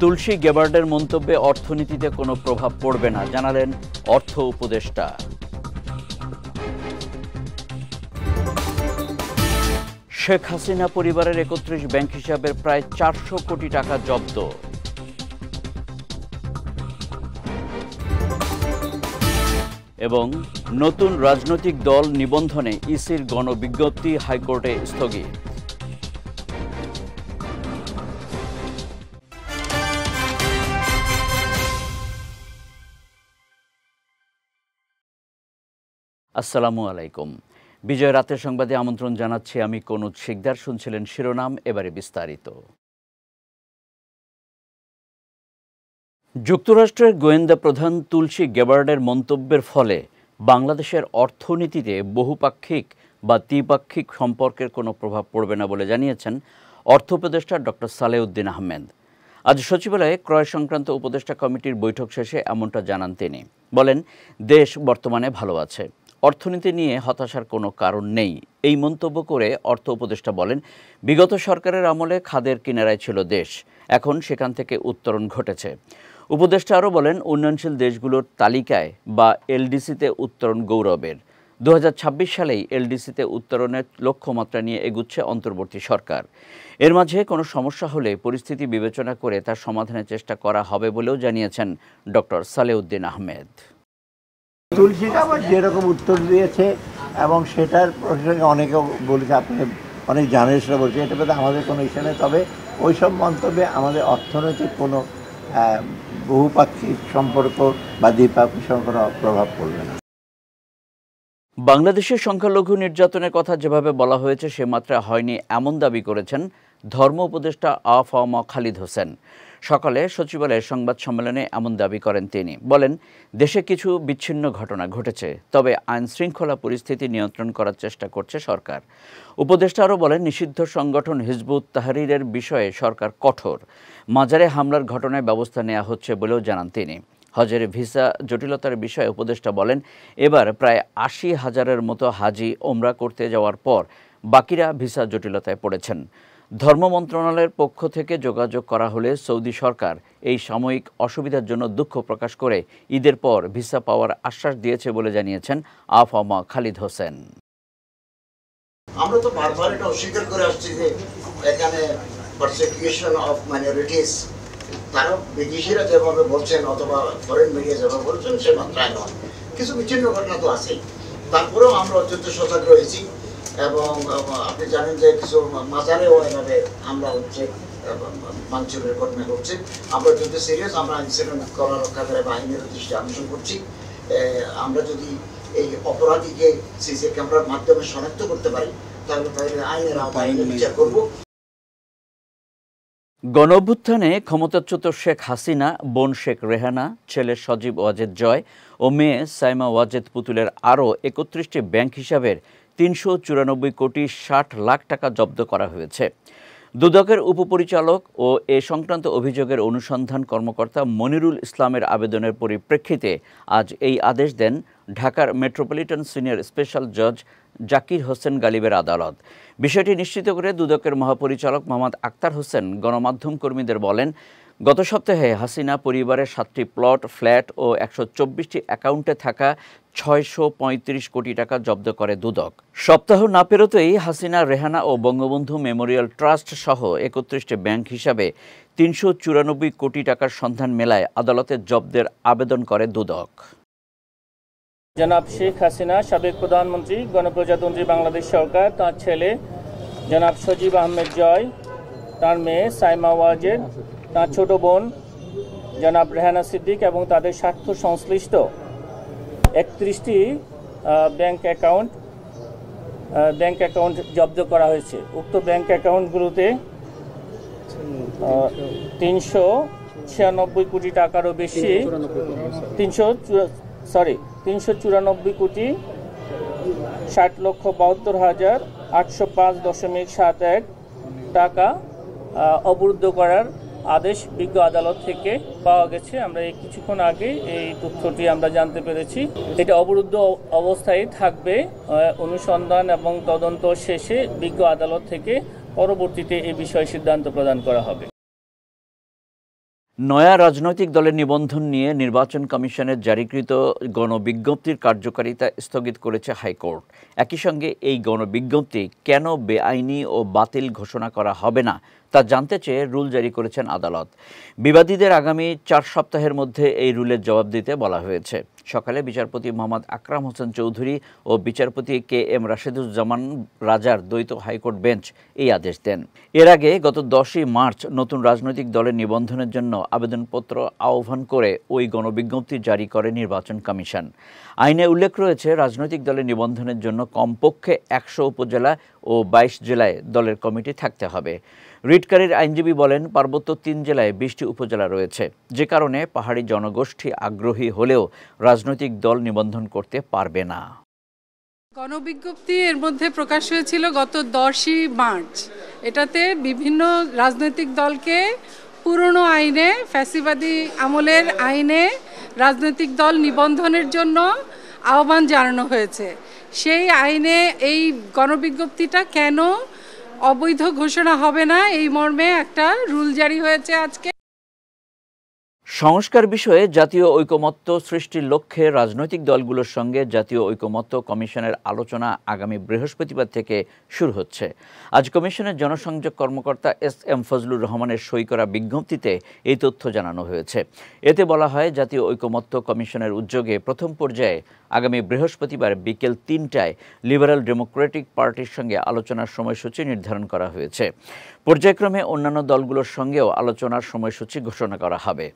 তুলসী গেবার্ডের মন্তব্যে অর্থনীতিতে কোনো প্রভাব পড়বে না জানালেন অর্থ উপদেষ্টা। শেখ হাসিনা পরিবারের ৩১ ব্যাংক হিসাবের প্রায় ৪০০ কোটি টাকা জব্দ। এবং নতুন রাজনৈতিক দল নিবন্ধনে ইসির গণবিজ্ঞপ্তি হাইকোর্টে স্থগিত। আসসালামু আলাইকুম। বিজয় রাতের সংবাদে আমন্ত্রণ জানাচ্ছি আমি কনুজ শিকদার। শুনছিলেন শিরোনাম, এবারে বিস্তারিত। যুক্তরাষ্ট্রের গোয়েন্দা প্রধান তুলসী গেবার্ডের মন্তব্যের ফলে বাংলাদেশের অর্থনীতিতে বহুপাক্ষিক বা দ্বিপাক্ষিক সম্পর্কের কোনো প্রভাব পড়বে না বলে জানিয়েছেন অর্থ উপদেষ্টা ডক্টর সালেউদ্দিন আহমেদ। আজ সচিবালয়ে ক্রয় সংক্রান্ত উপদেষ্টা কমিটির বৈঠক শেষে এমনটা জানান তিনি। বলেন, দেশ বর্তমানে ভালো আছে, অর্থনীতি নিয়ে হতাশার কোনো কারণ নেই। এই মন্তব্য করে অর্থ উপদেষ্টা বলেন, বিগত সরকারের আমলে খাদের কিনারায় ছিল দেশ, এখন সেখান থেকে উত্তরণ ঘটেছে। উপদেষ্টা আরও বলেন, উন্নয়নশীল দেশগুলোর তালিকায় বা এলডিসিতে উত্তরণ গৌরবের। ২০২৬ সালেই এলডিসিতে উত্তরণের লক্ষ্যমাত্রা নিয়ে এগুচ্ছে অন্তর্বর্তী সরকার। এর মাঝে কোনো সমস্যা হলে পরিস্থিতি বিবেচনা করে তার সমাধানের চেষ্টা করা হবে বলেও জানিয়েছেন ডক্টর সালেউদ্দিন আহমেদ। তুলসী আবার যেরকম উত্তর দিয়েছে এবং সেটার প্রসঙ্গে অনেকে বলেছে, আপনি অনেক জার্নালিস্টরা বলছে, এটা পেতে আমাদের কোনো ইস্যু নেই। তবে ওইসব মন্তব্যে আমাদের অর্থনৈতিক কোনো বহুপাক্ষিক সম্পর্ক বা দ্বিপাক্ষিক সম্পর্ক প্রভাব পড়বে না। বাংলাদেশের সংখ্যালঘু নির্যাতনের কথা যেভাবে বলা হয়েছে সে মাত্রা হয়নি, এমন দাবি করেছেন ধর্ম উপদেষ্টা আ.ফ.ম. খালিদ হোসেন। সকালে সচিবালয়ের সংবাদ সম্মেলনে এমন দাবি করেন তিনি। বলেন, দেশে কিছু বিচ্ছিন্ন ঘটনা ঘটেছে, তবে আইন শৃঙ্খলা পরিস্থিতি নিয়ন্ত্রণ করার চেষ্টা করছে সরকার। উপদেষ্টা আরও বলেন, নিষিদ্ধ সংগঠন হিজবুত তাহরিরের বিষয়ে সরকার কঠোর। মাজারে হামলার ঘটনায় ব্যবস্থা নেওয়া হচ্ছে বলেও জানান তিনি। হজের ভিসা জটিলতার বিষয়ে উপদেষ্টা বলেন, এবার প্রায় ৮০,০০০-এর মতো হাজি ওমরা করতে যাওয়ার পর বাকিরা ভিসা জটিলতায় পড়েছেন। ধর্ম মন্ত্রণালয়ের পক্ষ থেকে যোগাযোগ করা হলে সৌদি সরকার এই সাময়িক অসুবিধার জন্য দুঃখ প্রকাশ করে ঈদের পর ভিসা পাওয়ার আশ্বাস দিয়েছে বলে জানিয়েছেন আ.ফ.ম. খালিদ হোসেন। আমরা তো বারবার এটা অস্বীকার করে আসছি যে এখানে পারসিকিউশন অফ মাইনরিটিস, তারা বিদেশিরা যেভাবে বলছেন অথবা ফরেন মিডিয়া যেভাবে বলছেন সে মাত্রায় নয়। কিছু বিচ্ছিন্ন ঘটনা তো আছেই, তারপরেও আমরা অত্যন্ত সজাগ রয়েছি। এবং আপনি জানেন যে কিছু মাজারেও এভাবে হামলা হচ্ছে, ভাঙচুরের ঘটনা ঘটছে। আমরা অত্যন্ত সিরিয়াস, আমরা আইনশৃঙ্খলা রক্ষাকারী বাহিনীর দৃষ্টি আকর্ষণ করছি। আমরা যদি এই অপরাধীকে সিসি ক্যামেরার মাধ্যমে শনাক্ত করতে পারি তাহলে আইনের আওতায় বিচার করব। গণঅভ্যুত্থানে ক্ষমতাচ্যুত শেখ হাসিনা, বোন শেখ রেহানা, ছেলে সজীব ওয়াজেদ জয় ও মেয়ে সাইমা ওয়াজেদ পুতুলের আরও ৩১টি ব্যাংক হিসাবের ৩৯৪ কোটি ৬০ লাখ টাকা জব্দ করা হয়েছে। দুদকের উপপরিচালক ও এ সংক্রান্ত অভিযোগের অনুসন্ধান কর্মকর্তা মনিরুল ইসলামের আবেদনের পরিপ্রেক্ষিতে আজ এই আদেশ দেন ঢাকার মেট্রোপলিটন সিনিয়র স্পেশাল জজ জাকির হোসেন গালিবের আদালত। বিষয়টি নিশ্চিত করে দুদকের মহাপরিচালক মোহাম্মদ আক্তার হোসেন গণমাধ্যম কর্মীদের বলেন, গত সপ্তাহে হাসিনা পরিবারের ৭টি প্লট, ফ্ল্যাট ও ১২৪টি অ্যাকাউন্টে থাকা ৬৩৫ কোটি টাকা জব্দ করে দুদক। সপ্তাহ না পেরোতেই হাসিনা, রেহানা ও বঙ্গবন্ধু মেমোরিয়াল ট্রাস্ট সহ ৩১টি ব্যাংক হিসাবে ৩৯৪ কোটি টাকার সন্ধান মেলায় আদালতে জব্দের আবেদন করে দুদক। জনাব শেখ হাসিনা, সাবেক প্রধানমন্ত্রী, গণপ্রজাতন্ত্রী বাংলাদেশ সরকার, তার ছেলে জনাব সজীব আহমেদ জয়, তার মেয়ে সাইমা ওয়াজেদ, তার ছোট বোন জনাব রেহানা সিদ্দিক এবং তাদের স্বার্থ সংশ্লিষ্ট ৩১টি ব্যাংক অ্যাকাউন্ট জব্দ করা হয়েছে। উক্ত ব্যাংক অ্যাকাউন্টগুলোতে ৩৯৪ কোটি টাকারও বেশি ৩94 কোটি ৬০,৭২,৮০৫.৭১ টাকা অবরুদ্ধ করার আদেশ বিজ্ঞ আদালত থেকে পাওয়া গেছে। আমরা এই কিছুক্ষণ আগে এই তথ্যটি আমরা জানতে পেরেছি। এটা অবরুদ্ধ অবস্থায় থাকবে। অনুসন্ধান এবং তদন্ত শেষে বিজ্ঞ আদালত থেকে পরবর্তীতে এই বিষয়ে সিদ্ধান্ত প্রদান করা হবে। নয়া রাজনৈতিক দলের নিবন্ধন নিয়ে নির্বাচন কমিশনের জারিকৃত গণবিজ্ঞপ্তির কার্যকারিতা স্থগিত করেছে হাইকোর্ট। একই সঙ্গে এই গণবিজ্ঞপ্তি কেন বেআইনি ও বাতিল ঘোষণা করা হবে না তা জানতে চেয়ে রুল জারি করেছেন আদালত। বিবাদীদের আগামী 4 সপ্তাহের মধ্যে এই রুলের জবাব দিতে বলা হয়েছে। সকালে বিচারপতি মোহাম্মদ আকরাম হোসেন চৌধুরী ও বিচারপতি KM রাশেদুজ্জামান রাজার দ্বৈত হাইকোর্ট বেঞ্চ এই আদেশ দেন। এর আগে গত 10ই মার্চ নতুন রাজনৈতিক দলের নিবন্ধনের জন্য আবেদনপত্র আহ্বান করে ওই গণবিজ্ঞপ্তি জারি করে নির্বাচন কমিশন। আইনে উল্লেখ রয়েছে, রাজনৈতিক দলের নিবন্ধনের জন্য কমপক্ষে 100 উপজেলা ও 22 জেলায় দলের কমিটি থাকতে হবে। রিটকারীর আইনজীবী বলেন, পার্বত্য 3 জেলায় 20টি উপজেলা রয়েছে, যে কারণে পাহাড়ি জনগোষ্ঠী আগ্রহী হলেও রাজনৈতিক দল নিবন্ধন করতে পারবে না। গণবিজ্ঞপ্তি এর মধ্যে প্রকাশ হয়েছিল গত 10ই মার্চ। এটাতে বিভিন্ন রাজনৈতিক দলকে পুরনো আইনে, ফ্যাসিবাদী আমলের আইনে রাজনৈতিক দল নিবন্ধনের জন্য আহ্বান জানানো হয়েছে। সেই আইনে এই গণবিজ্ঞপ্তিটা কেন অবৈধ ঘোষণা হবে না, এই মর্মে একটা রুল জারি হয়েছে আজকে। সংস্কার বিষয়ে জাতীয় ঐকমত্য সৃষ্টির লক্ষ্যে রাজনৈতিক দলগুলোর সঙ্গে জাতীয় ঐকমত্য কমিশনের আলোচনা আগামী বৃহস্পতিবার থেকে শুরু হচ্ছে। আজ কমিশনের জনসংযোগ কর্মকর্তা SM ফজলুর রহমানের সই করা বিজ্ঞপ্তিতে এই তথ্য জানানো হয়েছে। এতে বলা হয়, জাতীয় ঐকমত্য কমিশনের উদ্যোগে প্রথম পর্যায়ে আগামী বৃহস্পতিবার বিকেল 3টায় লিবারেল ডেমোক্রেটিক পার্টির সঙ্গে আলোচনার সময়সূচি নির্ধারণ করা হয়েছে। পর্যায়ক্রমে অন্যান্য দলগুলোর সঙ্গেও আলোচনার সময়সূচি ঘোষণা করা হবে।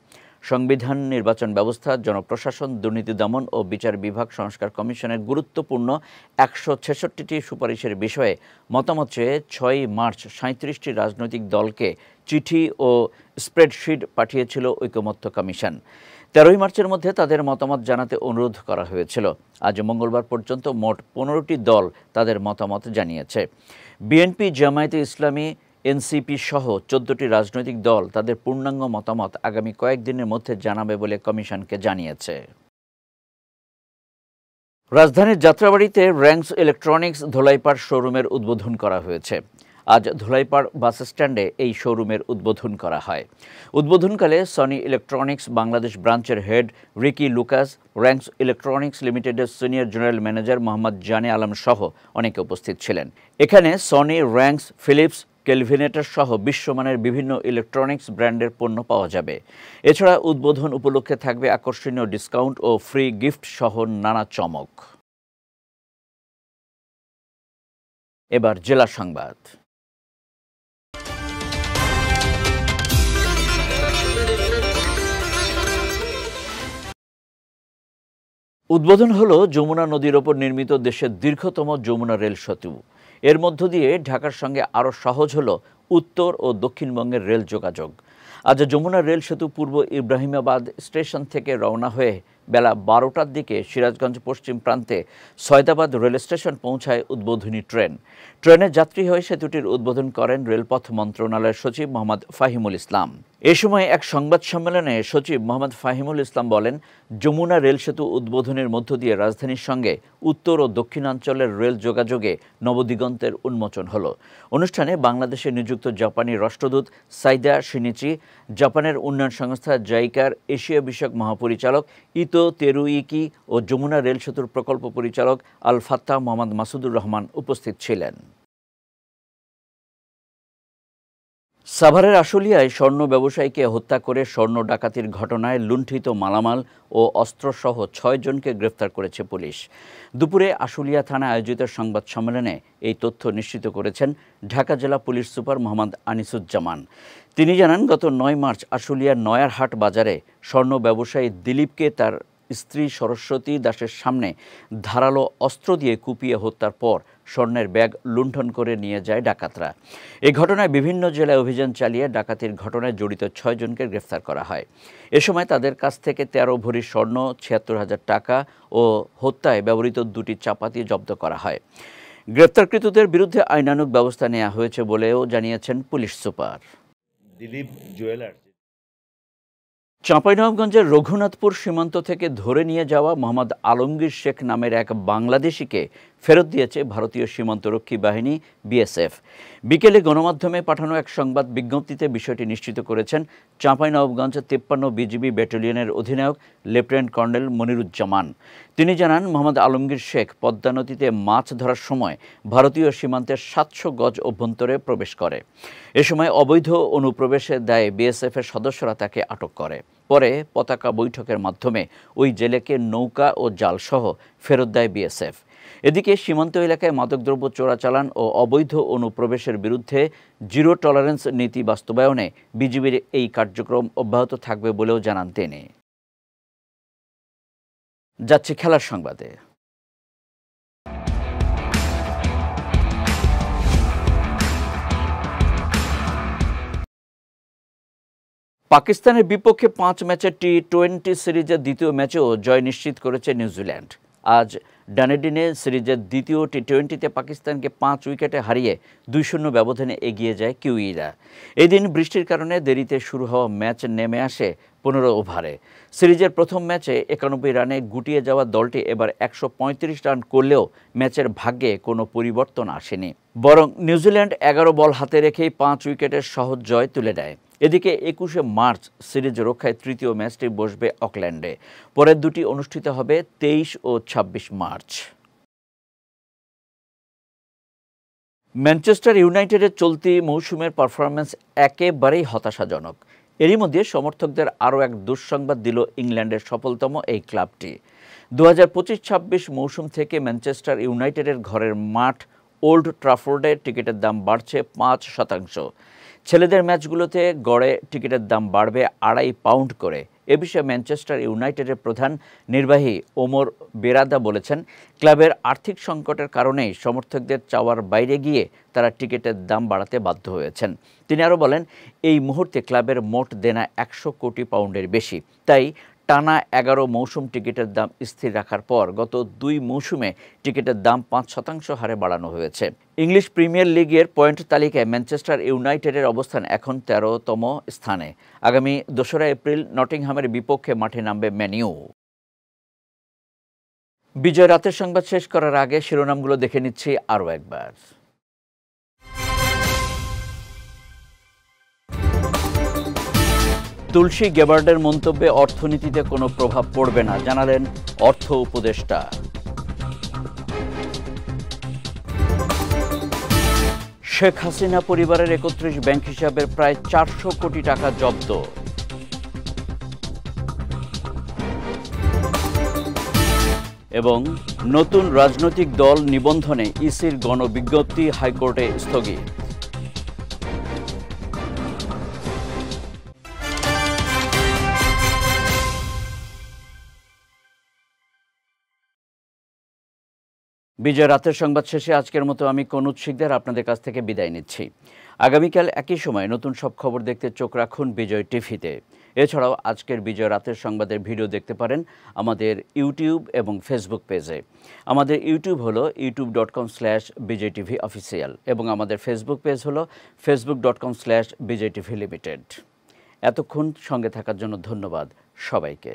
সংবিধান, নির্বাচন ব্যবস্থা, জনপ্রশাসন, দুর্নীতি দমন ও বিচার বিভাগ সংস্কার কমিশনের গুরুত্বপূর্ণ 166টি সুপারিশের বিষয়ে মতামত চেয়ে 6ই মার্চ 37টি রাজনৈতিক দলকে চিঠি ও স্প্রেডশিট পাঠিয়েছিল ঐকমত্য কমিশন। 13ই মার্চের মধ্যে তাদের মতামত জানাতে অনুরোধ করা হয়েছিল। আজ মঙ্গলবার পর্যন্ত মোট 15টি দল তাদের মতামত জানিয়েছে। বিএনপি, জামায়াতে ইসলামী, NCP সহ 14টি রাজনৈতিক দল তাদের পূর্ণাঙ্গ মতামত আগামী কয়েকদিনের মধ্যে জানাবে বলে কমিশনকে জানিয়েছে। রাজধানীর যাত্রাবাড়িতে র্যাংস ইলেকট্রনিক্স ধোলাইপাড় শোরুমের উদ্বোধন করা হয়েছে। আজ ধোলাইপাড় বাস স্ট্যান্ডে এই শোরুমের উদ্বোধন করা হয়। উদ্বোধনকালে সনি ইলেকট্রনিক্স বাংলাদেশ ব্রাঞ্চের head Ricky Lucas, Rangs electronics লিমিটেডের সিনিয়র জেনারেল ম্যানেজার মোহাম্মদ জানে আলম সহ অনেকে উপস্থিত ছিলেন। এখানে সনি, র্যাংস, ফিলিপস, কেলভিনেটর সহ বিশ্বমানের বিভিন্ন ইলেকট্রনিক্স ব্র্যান্ডের পণ্য পাওয়া যাবে। এছাড়া উদ্বোধন উপলক্ষে থাকবে আকর্ষণীয় ডিসকাউন্ট ও ফ্রি গিফট সহ নানা চমক। এবার জেলা সংবাদ। উদ্বোধন হলো যমুনা নদীর ওপর নির্মিত দেশের দীর্ঘতম যমুনা রেল সেতু। এর মধ্য দিয়ে ঢাকার সঙ্গে আরও সহজ হলো উত্তর ও দক্ষিণবঙ্গের রেল যোগাযোগ। আজ যমুনা রেল সেতু পূর্ব ইব্রাহিমাবাদ স্টেশন থেকে রওনা হয়ে বেলা 12টার দিকে সিরাজগঞ্জ পশ্চিম প্রান্তে সয়দাবাদ রেল স্টেশন পৌঁছায় উদ্বোধনী ট্রেন। ট্রেনে যাত্রী হয়ে সেতুটির উদ্বোধন করেন রেলপথ মন্ত্রণালয়ের সচিব মোহাম্মদ ফাহিমুল ইসলাম। এ সময় এক সংবাদ সম্মেলনে সচিব মোহাম্মদ ফাহিমুল ইসলাম বলেন, যমুনা রেল সেতু উদ্বোধনের মধ্য দিয়ে রাজধানীর সঙ্গে উত্তর ও দক্ষিণাঞ্চলের রেল যোগাযোগে নবদিগন্তের উন্মোচন হলো। অনুষ্ঠানে বাংলাদেশে নিযুক্ত জাপানি রাষ্ট্রদূত সাইদা শিনিচি, জাপানের উন্নয়ন সংস্থা জাইকার এশিয়া বিষয়ক মহাপরিচালক ইতো তেরুইকি ও যমুনা রেল সেতুর প্রকল্প পরিচালক আল ফাত্তাহ মোহাম্মদ মাসুদুর রহমান উপস্থিত ছিলেন। সাভারের আশুলিয়ায় স্বর্ণ ব্যবসায়ীকে হত্যা করে স্বর্ণ ডাকাতির ঘটনায় লুণ্ঠিত মালামাল ও অস্ত্রসহ 6 জনকে গ্রেফতার করেছে পুলিশ। দুপুরে আশুলিয়া থানায় আয়োজিত সংবাদ সম্মেলনে এই তথ্য নিশ্চিত করেছেন ঢাকা জেলা পুলিশ সুপার মোহাম্মদ আনিসুজ্জামান। তিনি জানান, গত 9 মার্চ আশুলিয়ার নয়ারহাট বাজারে স্বর্ণ ব্যবসায়ী দিলীপকে তার স্ত্রী সরস্বতী দাসের সামনে ধারালো অস্ত্র দিয়ে কুপিয়ে হত্যার পর স্বর্ণের ব্যাগ লুণ্ঠন করে নিয়ে যায় ডাকাতরা। এই ঘটনায় বিভিন্ন জেলায় অভিযান চালিয়ে ডাকাতির ঘটনায় জড়িত 6 জনকে গ্রেফতার করা হয়। এ সময় তাদের কাছ থেকে 13 ভরি স্বর্ণ, 76,000 টাকা ও হত্যায় ব্যবহৃত 2টি চাপাতি জব্দ করা হয়। গ্রেফতারকৃতদের বিরুদ্ধে আইনানুগ ব্যবস্থা নেওয়া হয়েছে বলেও জানিয়েছেন পুলিশ সুপার। দিলীপ জুয়েলার্স চাঁপাইনবাবগঞ্জের রঘুনাথপুর সীমান্ত থেকে ধরে নিয়ে যাওয়া মোহাম্মদ আলমগীর শেখ নামের এক বাংলাদেশিকে ফেরত দিয়েছে ভারতীয় সীমান্তরক্ষী বাহিনী বিএসএফ। বিকেলে গণমাধ্যমে পাঠানো এক সংবাদ বিজ্ঞপ্তিতে বিষয়টি নিশ্চিত করেছেন চাঁপাইনবাবগঞ্জ 53 বিজিবি ব্যাটালিয়নের অধিনায়ক লেফটেন্যান্ট কর্নেল মনিরুজ্জামান। তিনি জানান, মোহাম্মদ আলমগীর শেখ পদ্মা নদীতে মাছ ধরার সময় ভারতীয় সীমান্তের 700 গজ অভ্যন্তরে প্রবেশ করে। এ সময় অবৈধ অনুপ্রবেশের দায়ে বিএসএফের সদস্যরা তাকে আটক করে। পরে পতাকা বৈঠকের মাধ্যমে ওই জেলেকে নৌকা ও জালসহ ফেরত দেয় বিএসএফ। এদিকে সীমান্ত এলাকায় মাদকদ্রব্য চোরাচালান ও অবৈধ অনুপ্রবেশের বিরুদ্ধে জিরো টলারেন্স নীতি বাস্তবায়নে বিজিবির এই কার্যক্রম অব্যাহত থাকবে বলেও জানান তিনি। যাচ্ছে খেলার সংবাদে। পাকিস্তানের বিপক্ষে 5 ম্যাচের টি20 সিরিজের দ্বিতীয় ম্যাচেও জয় নিশ্চিত করেছে নিউজিল্যান্ড। আজ ডানেডিনে সিরিজের দ্বিতীয় টি20তে পাকিস্তানকে 5 উইকেটে হারিয়ে 2-0 ব্যবধানে এগিয়ে যায় কিউইরা। এদিন বৃষ্টির কারণে দেরিতে শুরু হওয়া ম্যাচ নেমে আসে 15 ওভারে। সিরিজের প্রথম ম্যাচে 91 রানে গুটিয়ে যাওয়া দলটি এবার 135 রান করলেও ম্যাচের ভাগ্যে কোনো পরিবর্তন আসেনি। বরং নিউজিল্যান্ড 11 বল হাতে রেখেই 5 উইকেটের সহজ জয় তুলে নেয়। এদিকে 21শে মার্চ সিরিজ রক্ষায় তৃতীয় ম্যাচটি বসবে অকল্যান্ডে। পরের দুটি অনুষ্ঠিত হবে 23 ও 26 মার্চ। ম্যানচেস্টার ইউনাইটেডের চলতি মৌসুমের পারফরম্যান্স একেবারেই হতাশাজনক। এরই মধ্যে সমর্থকদের আরও এক দুঃসংবাদ দিল ইংল্যান্ডের সফলতম এই ক্লাবটি। 2025-26 মৌসুম থেকে ম্যানচেস্টার ইউনাইটেডের ঘরের মাঠ ওল্ড ট্রাফোর্ডে টিকিটের দাম বাড়ছে 5%। ছেলেদের ম্যাচগুলোতে গড়ে টিকিটের দাম বাড়বে 2.5 পাউন্ড করে। এ বিষয়ে ম্যানচেস্টার ইউনাইটেডের প্রধান নির্বাহী ওমর বেরাদা বলেছেন, ক্লাবের আর্থিক সংকটের কারণেই সমর্থকদের চাওয়ার বাইরে গিয়ে তারা টিকিটের দাম বাড়াতে বাধ্য হয়েছেন। তিনি আরও বলেন, এই মুহূর্তে ক্লাবের মোট দেনা 100 কোটি পাউন্ডের বেশি। তাই টানা 11 মৌসুম টিকিটের দাম স্থির রাখার পর গত 2 মৌসুমে টিকিটের দাম 5% হারে বাড়ানো হয়েছে। ইংলিশ প্রিমিয়ার লিগের পয়েন্ট তালিকায় ম্যানচেস্টার ইউনাইটেডের অবস্থান এখন 13তম স্থানে। আগামী 2রা এপ্রিল নটিংহামের বিপক্ষে মাঠে নামবে ম্যানইউ। বিজয় রাতের সংবাদ শেষ করার আগে শিরোনামগুলো দেখে নিচ্ছি আরও একবার। তুলসী গেবার্ডের মন্তব্যে অর্থনীতিতে কোনো প্রভাব পড়বে না, জানালেন অর্থ উপদেষ্টা। শেখ হাসিনা পরিবারের 31 ব্যাংক হিসাবের প্রায় 400 কোটি টাকা জব্দ। এবং নতুন রাজনৈতিক দল নিবন্ধনে ইসির গণবিজ্ঞপ্তি হাইকোর্টে স্থগিত। বিজয় রাতের সংবাদ শেষে আজকের মতো আমি কনুজ শিকদার আপনাদের কাছ থেকে বিদায় নিচ্ছি। আগামীকাল একই সময় নতুন সব খবর দেখতে চোখ রাখুন বিজয় টিভিতে। এছাড়াও আজকের বিজয় রাতের সংবাদের ভিডিও দেখতে পারেন আমাদের ইউটিউব এবং ফেসবুক পেজে। আমাদের ইউটিউব হলো youtube.com/BJTV অফিসিয়াল এবং আমাদের ফেসবুক পেজ হলো facebook.com/BJTV লিমিটেড। এতক্ষণ সঙ্গে থাকার জন্য ধন্যবাদ সবাইকে।